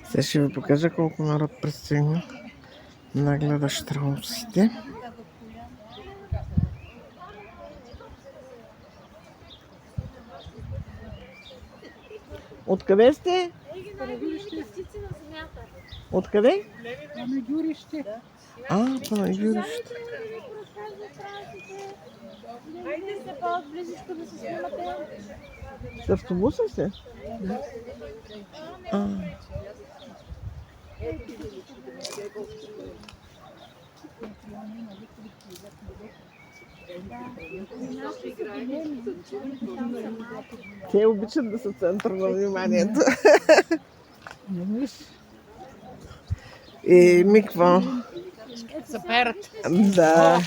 Сега ще ви покажа колко народ пристигна да гледа щраусите. Откъде сте? Откъде? Панагюрище. Панагюрище. Хайде се по-близичко да се снимате. С автобуса се? Да. Те обичат да са център на вниманието. И какво? Супер. Да.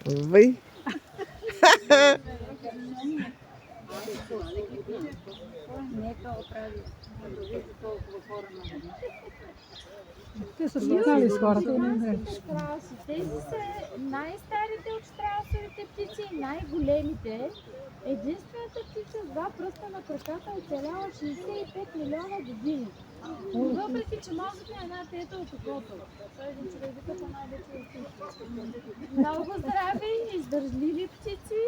Вай. Те са свикнали с хората. Тези са най-старите от щраусовите птици и най-големите. Единствената птица с два пръста на краката оцеляла 65 милиона години. Въпреки, че мозъкът е една трета от окото. Той е един човек, като най-вече птици. Много здрави и издържливи птици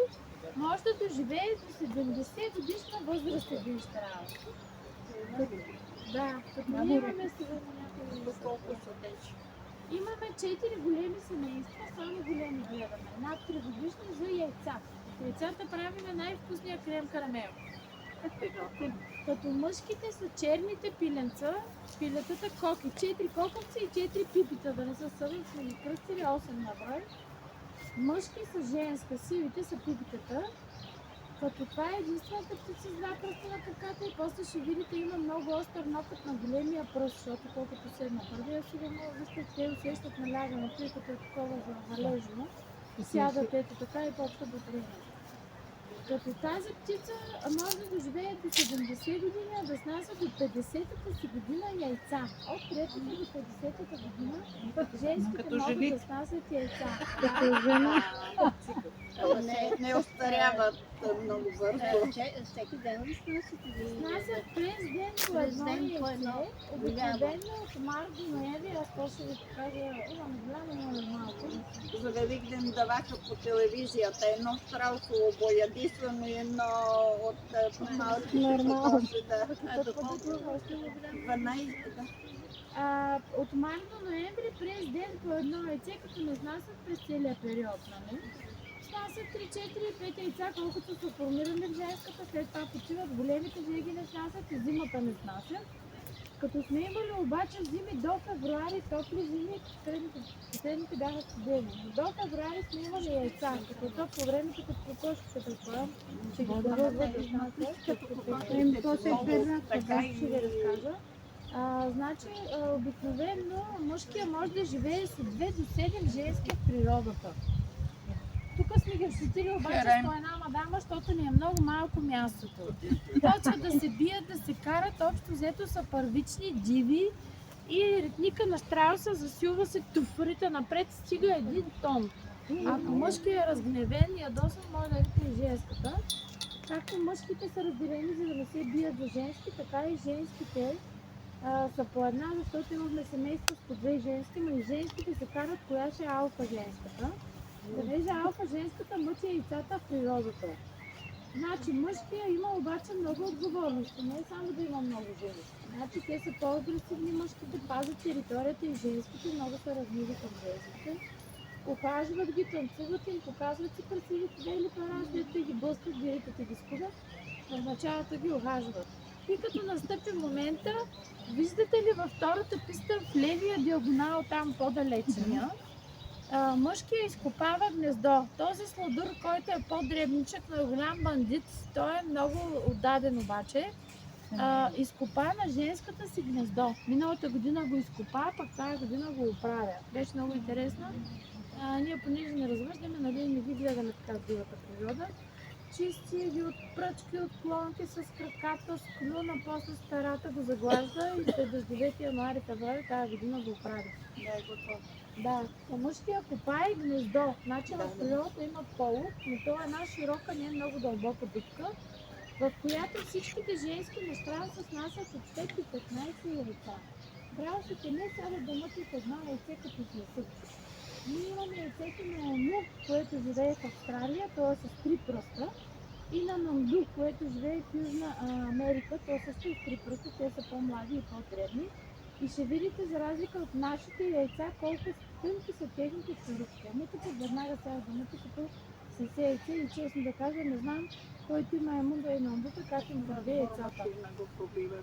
може да доживее до 70 годишна възраст един щраус. Да, като ние имаме сега няколко сетечи. Имаме 4 големи семейства, само големи гледаме. Над 3 годишни за яйца. Яйцата правиме най-вкусния крем карамел. Като мъжките са черните пиленца, пилетата коки. 4 коковци и 4 пипита, да не са съдим, сме ги кръстили 8 на брой. Мъжки са женска, сивите са пипитата. Като това е единствената птица с два пръста на краката и после ще видите, има много остър нокът на големия пръст, защото колкото седна първия, сигурно вижте, те усещат налягането и като е такова валежно. Сядат ето така и почва да тръгнат. Като тази птица може да доживее до 70 години, а да снася до 50-та си година яйца. От 3-та до 50-та година женските могат да снасят яйца. Като жена. Не остаряват много бързо. Всеки ден ли снасят през ден по едно яйце, обикновено от март до ноември, аз после ви покажа, имам голямо, имам малко. За Великден даваха по телевизията едно страусово боядисвано и едно от малки. Нормално. Да. 12, да. От март до ноември през ден по едно яйце, като не снасят през целия период, нали? Снасят 3, 4, 5 яйца, колкото са формирали в женската, след това почиват, големите жеги не снасят и зимата не снасят. Като сме имали обаче зими до февруари, топли зими, последните бяха студени. До февруари сме имали яйца, като то по времето като кокошките предполагам, че ги дадат да снасят. Така ще ви разкажа. Значи, обикновено мъжкия може да живее с 2 до 7 женски в природата. Тук сме ги ощетили обаче с по една мадама, защото ни е много малко мястото. Почват да се бият, да се карат, общо взето са първични, диви и ритника на щрауса засилва се туфарите напред, стига 1 тон. Ако мъжкият е разгневен и ядосан, може да ритне и женската. Както мъжките са разделени, за да не се бият за женски, така и женските са по една, защото имахме семейство с по 2 женски, но и женските се карат коя ще е алфа женската. Понеже алфа женската мъчи яйцата в природата. Значи мъжкия има обаче много отговорности, не е само да има много жени. Значи те са по-агресивни мъжките, пазят територията и женските, много са размири към женските. Ухажват ги, танцуват им, показват си красивите бели пара, след това ги блъскат, директът и ги скубят, в началото ги ухажват. И като настъпи момента, виждате ли във втората писта в левия диагонал, там по-далечния, мъжкият изкопава гнездо. Този сладур, който е по-дребничък, но е голям бандит, той е много отдаден обаче, изкопа на женската си гнездо. Миналата година го изкопа, пък тази година го оправя. Беше много интересно. Ние понеже не развъждаме, нали, не ги гледаме така в дивата природа. Чисти ги от пръчки, от клонки с краката, с клюна, после старата го заглажда и след 9 януари, февруари тази година го оправи. Да, е готово. Да, мъжкия копа и гнездо. Значи в природата има полут, но това е една широка, не е много дълбока дупка. в която всичките женски на страуса снасят от 5 до 15 яйца. Страусите не само да мътят едно яйце като снесат. Ние имаме яйцето на Нук, което живее в Австралия, то е с 3 пръста, и на Нанду, което живее в Южна Америка, то също е с 3 пръста, те са по-млади и по-дребни. И ще видите, за разлика от нашите яйца, колко тънки са техните чурупки. Не като веднага сега да мъти, като с яйце, и честно да кажа, не знам, който има емунда и намбута, как им върви яйцата. Сина го пробива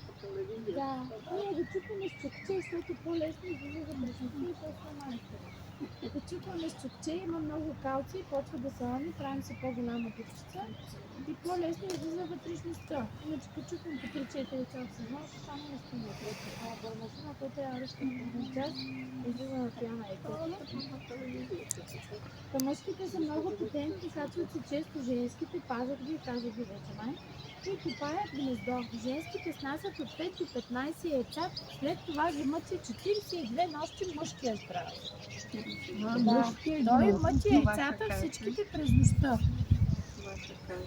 по телевизия. Да, ние го чупваме с чукче, защото по-лесно излиза за брашното и по-сломаните. Като чупваме с чукче, има много калци, почва да се лами, правим се по-голяма дупчица и по-лесно излиза вътрешността. Иначе като чупвам по 3-4 яйца в сезон, само не спим на трета. А бърмашина, който трябва да ръчка на един час, излиза на пяна яйца. Та мъжките са много потентни, качват се често женските, пазят ги, казах ги вече май. И купаят гнездо. Женските снасят от 5 до 15 яйца, след това ги мъчи 42 нощи мъжкия страус. Да, той мъчи яйцата всичките през нощта.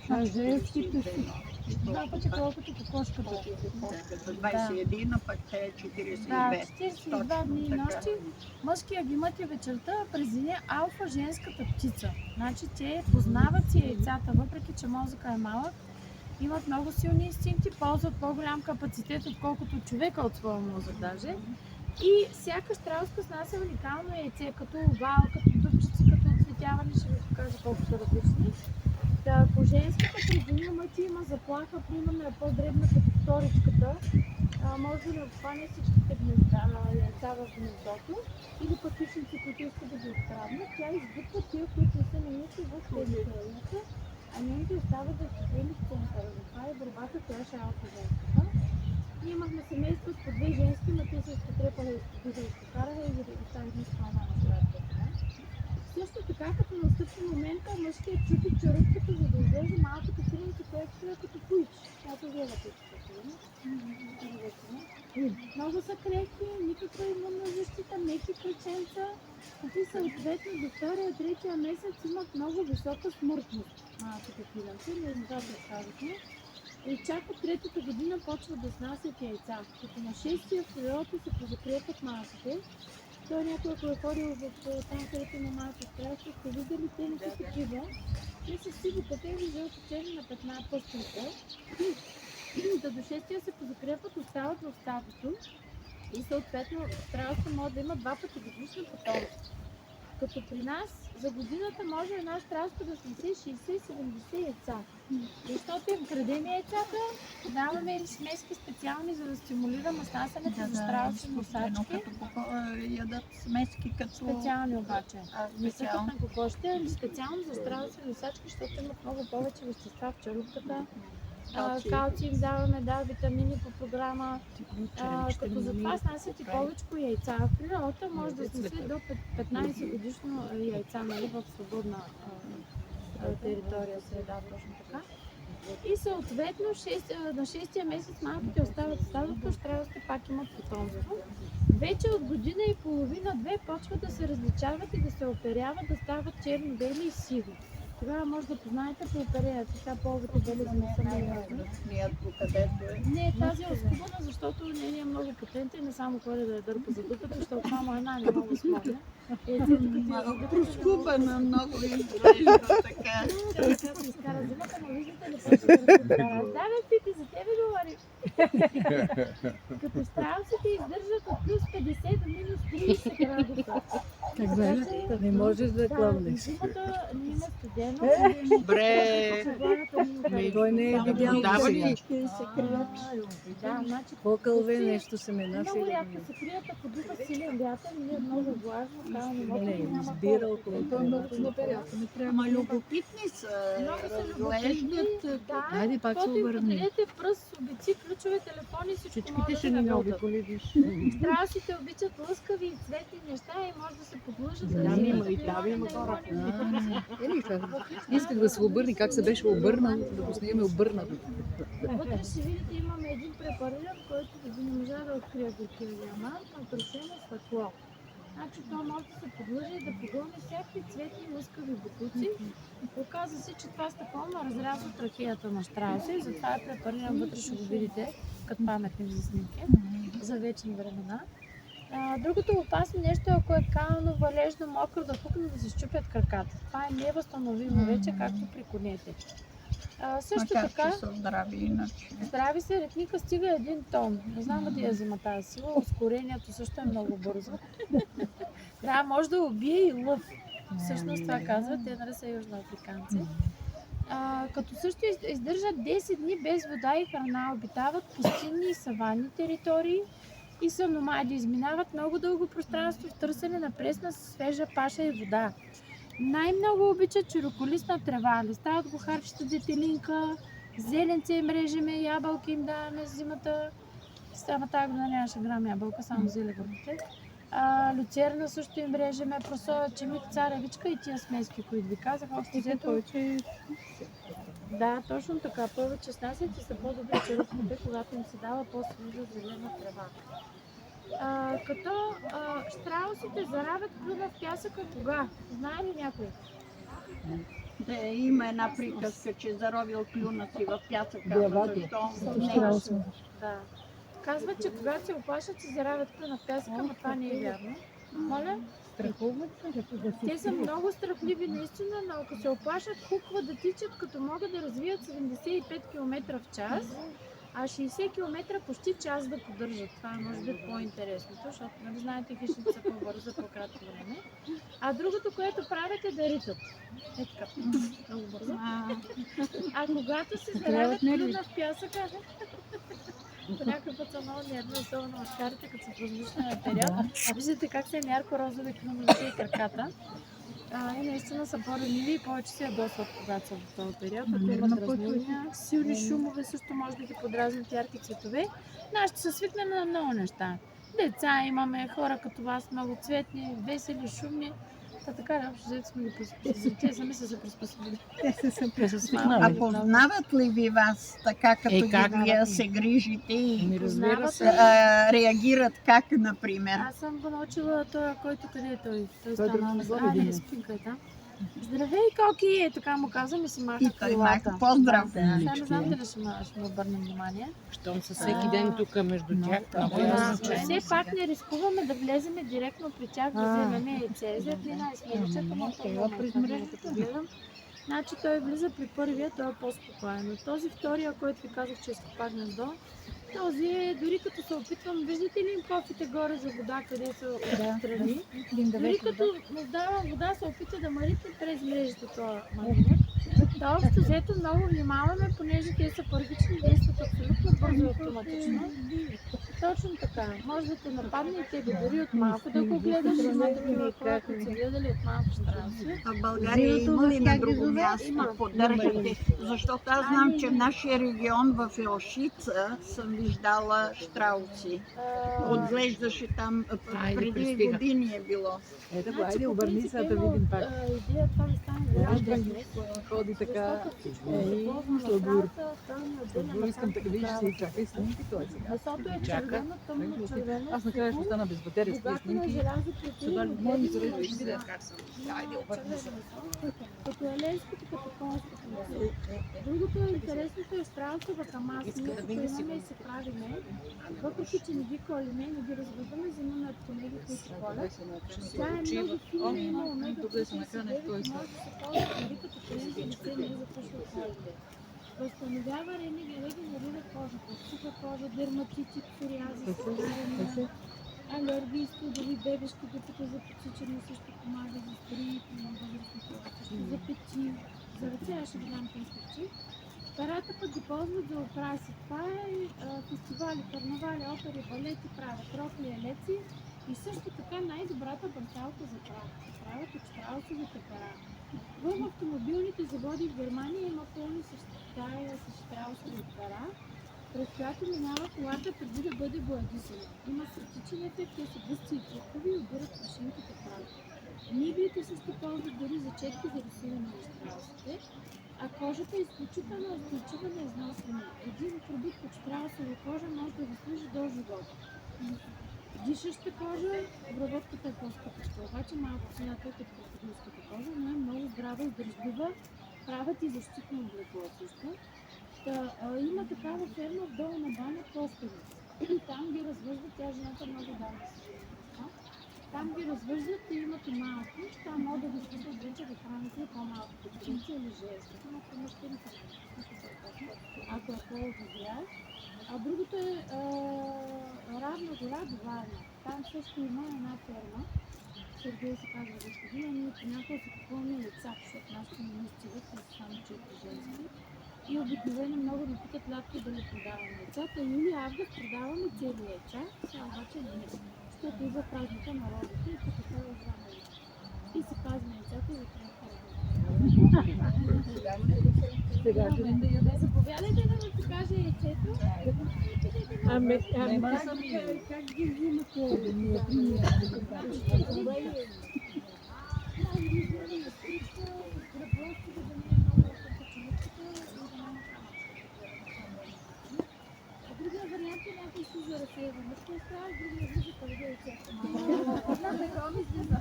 А женските си. Два пъти колкото кокошката. 21, а пък те Да, 42. 42 дни и нощи. Мъжкия ги мъти вечерта, а през деня алфа женската птица. Значи те познават си яйцата, въпреки че мозъка е малък. Имат много силни инстинкти, ползват по-голям капацитет, отколкото човека от своя мозък даже. И всяка страуска снася уникално яйце, като овал, като дупчици, като оцветяване, ще ви покажа колко са различни. Да, ако женската прединя мъти има заплаха, примерно е по-дребна като вторичката, може да не обхване всичките яйца в гнездото, или пък хищници, които искат да ги откраднат, тя избутва тия, които не са нанесли в тези яйца, а нейните остават да изхвърли в центъра. Това е борбата, която ще алфа женската. Ние имахме семейство с по 2 женски, но те се изпотрепаха и изпокараха и ги оставихме с това на сградата. Също така, като настъпи момента, мъжкият чупи чарупката, за да излезе малкото силенце, което е като пуич. Която гледа много са крехки, никаква имунна защита, меки кръченца, които съответно до 2-3 месец имат много висока смъртност. Малките пиленци, не знам да разказахме. И чак от 3-та година почват да снасят яйца. Като на 6-тия в природата се позакрепят малките. Той някой, ако е ходил в там, където има малки страшни, сте виждали, те не са такива. Те са сиво пътели, жълто черни на 15 пъстите. Да до 6-тия се позакрепят, остават в стадото. И съответно страуска може да има 2 пъти годишно потомство. Като при нас за годината може една страуска да снесе 60-70 яйца. Защото им крадем яйцата, даваме или смески специални, за да стимулираме снасянето за страуси носачки. Ядат смески като... Специални обаче. Не са Специално. като на кокошите, ами специално за страуси носачки, защото имат много повече вещества в черупката. Калци им даваме, да, витамини по програма. Като затова снасят и повечко яйца. В природата може да снесе до 15 годишно яйца, нали, в свободна територия, среда, точно така. И съответно на 6-тия месец малките остават в стадото, страусите пак имат потомство. Вече от година и половина-2 почват да се различават и да се оперяват, да стават черно-бели и сиви. Тогава може да познаете по оперията, сега повече белези не са много ясни. Не, тази е оскубана, защото не е много потентен, не само ходи да я дърпа за дупата, защото само една не мога да смогне. Проскубана много изглежда така. Тя се изкара зимата, но виждате ли почва да разкара. Да, бе, Пипи, за тебе говорим. Като страусите издържат от плюс 50 до минус 30 градуса. Как знаеш? Не можеш да клъвнеш. Зимата не има студено. Добре. Той не е видял Дава ли? сега. Да, значи По-кълве нещо семена си. много рядко се крият, ако духа силен вятър, не е много влажно, става не може Не, да няма избира хора. около Той е много това. силно период. Не трябва. Ама любопитни са. Много са любопитни. Разглеждат. Да, Хайде, пак се каквото им обърни. подадете пръст, обици, ключове, телефони, всичко Всичките може ще да ни работят. наобиколи, виж. Страусите обичат лъскави и цветни неща и може да се подлъжат. Там има и там има хора. Исках да се обърне, как се беше обърнал, да го снимаме обърнато. Вътре ще видите, имаме един препариран, който да не можа да открие горкия диамант, натрошено стъкло. Значи то може да се подлъжи и да погълне всякакви цветни лъскави бутуци. Оказва се, че това стъкло разрязва трахеята на щрауса и затова е препариран вътре, ще го видите като паметник за снимки за вечни времена. Другото опасно нещо е, ако е кално, валежно, мокро, да пукне да се щупят краката. Това е невъзстановимо вече, както при конете. Също Макар така, че са здрави иначе. здрави се, ретника стига 1 тон. Не знам къде я взима тази сила, ускорението също е много бързо. Да, може да убие и лъв. Всъщност това казват, те нали са южноафриканци. Като също издържат 10 дни без вода и храна, обитават пустинни и саванни територии и са номади. Изминават много дълго пространство в търсене на пресна свежа паша и вода. Най-много обичат широколистна трева, листа от гохарчета, детелинка, зеленце им режеме, ябълки им даваме зимата. Само тази година нямаше грам ябълка, само зелегърните. Люцерна също им режеме, просоя, чемик, царевичка и тия смески, които ви казах. Повече Да, точно така. Повече снасят и са по-добри черупките, когато им се дава по-свежа зелена трева. Като щраусите заравят клюна в пясъка кога? Знае ли някой? Да, има една приказка, че е заровил клюна си в пясъка. Защо? Да. Казват, че когато се оплашат, се заравят клюна в пясъка, но това не е вярно. Моля? Те са много страхливи наистина, но ако се оплашат, хукват да тичат, като могат да развият 75 км в час, а 60 км почти час да поддържат. Това е може би по-интересното, защото нали знаете, хищници са по-бързо, по-кратко време. А другото, което правят е да ритат. Е така, много бързо. А когато се заравят клюна в пясъка, по някой път са много нервни, особено мъжкарите, като са в въздушния период. Виждате как са ярко-розови клюновете и краката. И наистина са по-ранливи и повече се ядосват, когато са в този период. Ако имат дразнения, силни шумове също може да ги подразнят ярки цветове. Нашите са свикнали на много неща. Деца имаме, хора като вас, много цветни, весели, шумни. Така да, общо взето сме ги приспособили. Те сами са се приспособили. А познават ли ви вас така, като вие се грижите и реагират как, например? Аз съм го научила той, който къде е той. Той стана на здраве, спинка е там. Здравей, Коки! Е, така му казвам и си маха И той крилата. маха поздрав. Сега не знам дали ще му обърнем внимание. щом са всеки ден тук между тях. Много ясно, че Все пак не рискуваме да влеземе директно при тях, да вземем яйце. Зеплина и смиричата, но това през мрежата гледам. Значи той влиза при първия, той е по-спокоен. Но този втория, който ви казах, че изкопа гнездо, този е, дори като се опитвам, виждате ли им кофите горе за вода, къде са отстрани? Дори като му давам вода, се опитва да марите през мрежата това магнит. Да, общо взето много внимаваме, понеже те са първични, действат абсолютно бързо и автоматично. Точно така. Може да те нападне и тебе дори от малко да го гледаш, има такива хора, които са гледали от малко щранство. А в България има ли на друго място поддържате? Защото аз знам, че в нашия регион в Елшица съм виждала щрауси. Отглеждаше там, преди години е било. Ето го, айде обърни се да видим пак. Идея това да стане днес. Ходи така. Сладур, искам така да видиш, че се чака и снимки той сега. Месото е червено, тъмно червено. Аз накрая ще остана без батерия с тези Когато на снимки. желязо плюти, Моите зрители ще видят как съм. Айде обърни се. като елейското, като конското месо. Другото е интересното е щраусовата маса. Ние като имаме и се правиме, въпреки че не ги колиме, не ги развъдваме, взимаме от колеги, които колят. Тя е много фина, има омега 3 и може да се ползва дори като крем за лице, не запушва кожите. Възстановява регенерира кожата, суха кожа, дерматити, псориазис, алергии, студови, бебешки, докато за подсичане също помага за стари, на възрастни хора, също за печи, за ръце, аз ще ви дам конспекти. Парата пък ги ползват за украси. Това е фестивали, карнавали, опери, балети правят, рокли, елеци и също така най-добрата бърсалка за прах. Правят от щраусовите пера. В автомобилните заводи в Германия има пълни съчетания с щраусови пера, през която минава колата преди да бъде боядисана. Има статичен ефект, те са гъсти и тръпкови и обират машинките прах. Ниглите също ползват дори за четки за рисуване на щраусите, а кожата е изключително устойчива на износване. Един продукт от щраусова кожа може да ви служи до живота. Дишаща кожа, обработката е по-скъпа. Обаче малко цената е като крокодилската кожа, но е много здрава и държлива. Правят и защитно облекло също. Има такава ферма в долу на баня Костовица. Там ги развъждат, тя жената много давно се жени. Там ги развъждат и имат и малки. Там могат да ги спитат вече да храните и по-малко птици или жестки. Но ако ще не ако е по-добря. А другото е Равна гора до Варна. Там също има една ферма. Сергей се казва господина, ние понякога си купуваме яйца, защото нашите не ни стигат, те са само 4 женски. И обикновено много ме питат лятко да не продаваме яйцата. Юли, август продаваме цели яйца, сега обаче не. Защото идва празника на родите и тук е озрана. И се пазим яйцата и затова Сега ще да яде. заповядайте да ми покаже яйцето. Ами, Как ги взимате? Другия вариант е някой си за разсейване. Ще остава, другия влиза къде да е често. На бегон излиза.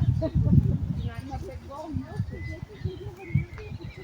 На бегон. Другия вариант е